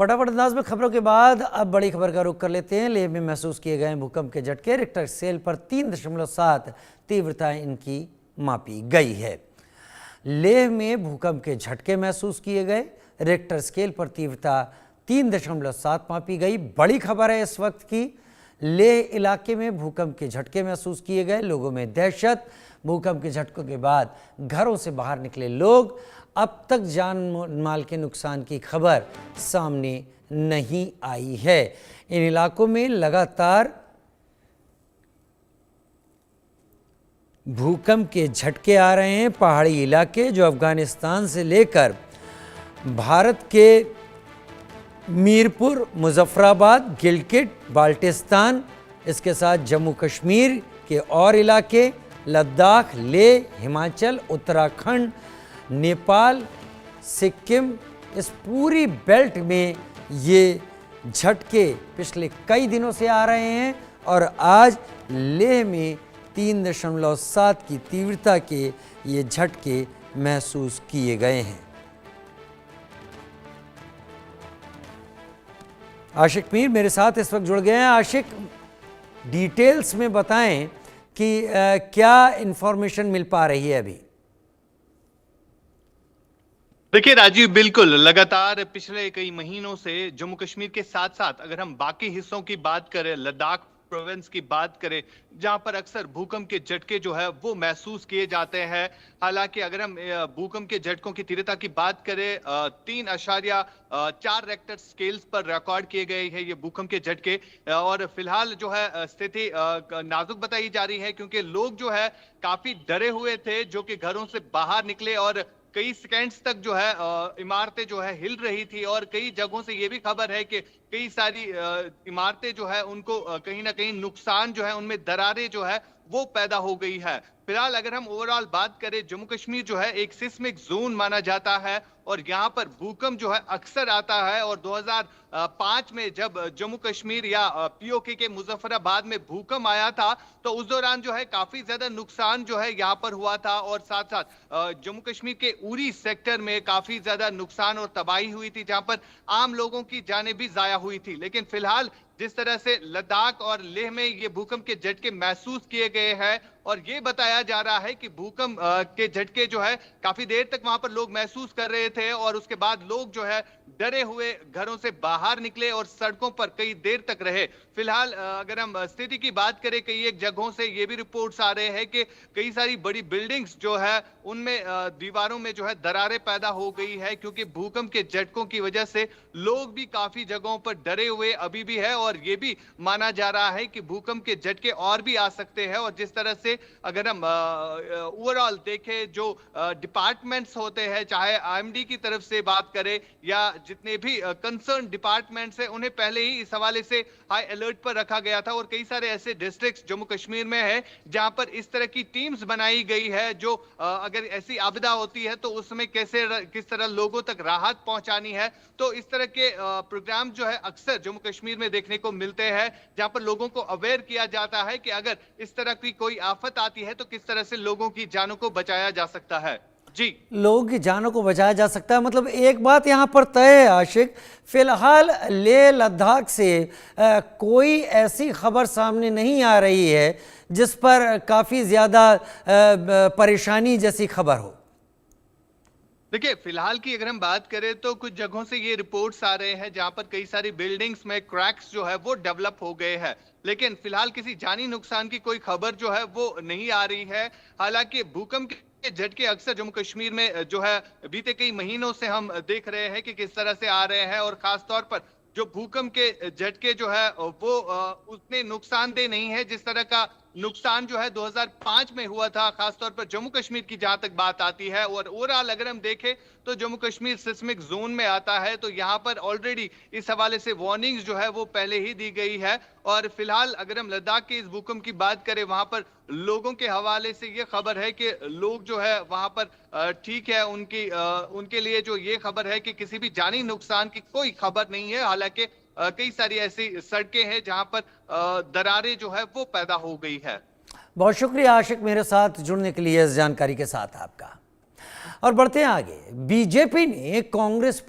फटाफट अंदाज में खबरों के बाद अब बड़ी खबर का रुख कर लेते हैं। लेह में महसूस किए गए भूकंप के झटके, रिक्टर स्केल पर 3.7 तीव्रता इनकी मापी गई है। लेह में भूकंप के झटके महसूस किए गए, रिक्टर स्केल पर तीव्रता 3.7 मापी गई। बड़ी खबर है इस वक्त की। लेह इलाके में भूकंप के झटके महसूस किए गए, लोगों में दहशत। भूकंप के झटकों के बाद घरों से बाहर निकले लोग। अब तक जान माल के नुकसान की खबर सामने नहीं आई है। इन इलाकों में लगातार भूकंप के झटके आ रहे हैं। पहाड़ी इलाके जो अफगानिस्तान से लेकर भारत के मीरपुर, मुजफ्फराबाद, गिलगित, बाल्टिस्तान, इसके साथ जम्मू कश्मीर के और इलाके, लद्दाख, लेह, हिमाचल, उत्तराखंड, नेपाल, सिक्किम, इस पूरी बेल्ट में ये झटके पिछले कई दिनों से आ रहे हैं और आज लेह में 3.7 की तीव्रता के ये झटके महसूस किए गए हैं। आशिक मीर मेरे साथ इस वक्त जुड़ गए हैं। आशिक, डिटेल्स में बताएं कि क्या इंफॉर्मेशन मिल पा रही है अभी? देखिए राजीव, बिल्कुल लगातार पिछले कई महीनों से जम्मू कश्मीर के साथ साथ अगर हम बाकी हिस्सों की बात करें, लद्दाख प्रोविंस की बात करें, जहां पर अक्सर भूकंप के झटके जो है वो महसूस किए जाते हैं। हालांकि अगर हम भूकंप के झटकों की तीव्रता की बात करें, 3.4 रेक्टर स्केल्स पर रिकॉर्ड किए गए हैं ये भूकंप के झटके। और फिलहाल जो है स्थिति नाजुक बताई जा रही है, क्योंकि लोग जो है काफी डरे हुए थे, जो कि घरों से बाहर निकले और कई सेकेंड्स तक जो है इमारतें जो है हिल रही थी। और कई जगहों से ये भी खबर है कि कई सारी इमारतें जो है उनको कहीं ना कहीं नुकसान जो है, उनमें दरारें जो है वो पैदा हो गई है। फिलहाल अगर हम ओवरऑल बात करें, जम्मू कश्मीर जो है एक सिस्मिक जोन माना जाता है और यहाँ पर भूकंप जो है अक्सर आता है। और 2005 में जब जम्मू कश्मीर या पीओके के मुजफ्फराबाद में भूकंप आया था, तो उस दौरान जो है काफी ज्यादा नुकसान जो है यहाँ पर हुआ था। और साथ साथ जम्मू कश्मीर के उरी सेक्टर में काफी ज्यादा नुकसान और तबाही हुई थी, जहां पर आम लोगों की जानें भी जाया हुई थी। लेकिन फिलहाल जिस तरह से लद्दाख और लेह में ये भूकंप के झटके महसूस किए गए हैं और ये बताया जा रहा है कि भूकंप के झटके जो है काफी देर तक वहां पर लोग महसूस कर रहे थे और उसके बाद लोग जो है डरे हुए घरों से बाहर निकले और सड़कों पर कई देर तक रहे। फिलहाल अगर हम स्थिति की बात करें, कई एक जगहों से ये भी रिपोर्ट्स आ रहे हैं कि कई सारी बड़ी बिल्डिंग्स जो है उनमें दीवारों में जो है दरारें पैदा हो गई है, क्योंकि भूकंप के झटकों की वजह से लोग भी काफी जगहों पर डरे हुए अभी भी है। और ये भी माना जा रहा है कि भूकंप के झटके और भी आ सकते हैं। और जिस तरह से अगर हम ओवरऑल देखें, जो डिपार्टमेंट्स होते हैं, चाहे आईएमडी की तरफ से बात करें या जितने भी कंसर्न डिपार्टमेंट्स हैं, उन्हें पहले ही इस हवाले से हाई अलर्ट पर रखा गया था। और कई सारे ऐसे डिस्ट्रिक्ट्स जम्मू कश्मीर में है जहां पर इस तरह की टीम्स बनाई गई है, जो अगर ऐसी आपदा होती है तो उसमें किस तरह लोगों तक राहत पहुंचानी है। तो इस तरह के प्रोग्राम जो है अक्सर जम्मू कश्मीर में देखने को मिलते हैं, जहां पर लोगों को अवेयर किया जाता है कि अगर इस तरह की कोई आफत आती है तो किस तरह से लोगों की जानों को बचाया जा सकता है। जी, लोगों की जानों को बचाया जा सकता है। मतलब एक बात यहाँ पर तय है आशिक, फिलहाल लेह लद्दाख से कोई ऐसी खबर सामने नहीं आ रही है जिस पर काफ़ी ज़्यादा परेशानी जैसी खबर हो। देखिए फिलहाल की अगर हम बात करें तो कुछ जगहों से ये रिपोर्ट्स आ रहे हैं जहां पर कई सारी बिल्डिंग्स में क्रैक्स जो है वो डेवलप हो गए हैं। लेकिन फिलहाल किसी जानी नुकसान की कोई खबर जो है वो नहीं आ रही है। हालांकि भूकंप के झटके अक्सर जम्मू कश्मीर में जो है बीते कई महीनों से हम देख रहे हैं कि किस तरह से आ रहे हैं। और खास तौर पर जो भूकंप के झटके जो है वो उतने नुकसानदेह नहीं है जिस तरह का नुकसान जो है 2005 में हुआ था, खासतौर पर जम्मू कश्मीर की जहां तक बात आती है। और ओवरऑल अगर हम देखें तो जम्मू कश्मीर सिस्मिक जोन में आता है, तो यहां पर ऑलरेडी इस हवाले से वार्निंग्स जो है वो पहले ही दी गई है। और फिलहाल अगर हम लद्दाख के इस भूकंप की बात करें, वहां पर लोगों के हवाले से ये खबर है कि लोग जो है वहां पर ठीक है, उनके लिए जो ये खबर है कि किसी भी जानी नुकसान की कोई खबर नहीं है। हालांकि कई सारी ऐसी सड़कें हैं जहां पर दरारें जो है वो पैदा हो गई है। बहुत शुक्रिया आशिक मेरे साथ जुड़ने के लिए इस जानकारी के साथ आपका। और बढ़ते हैं आगे। बीजेपी ने कांग्रेस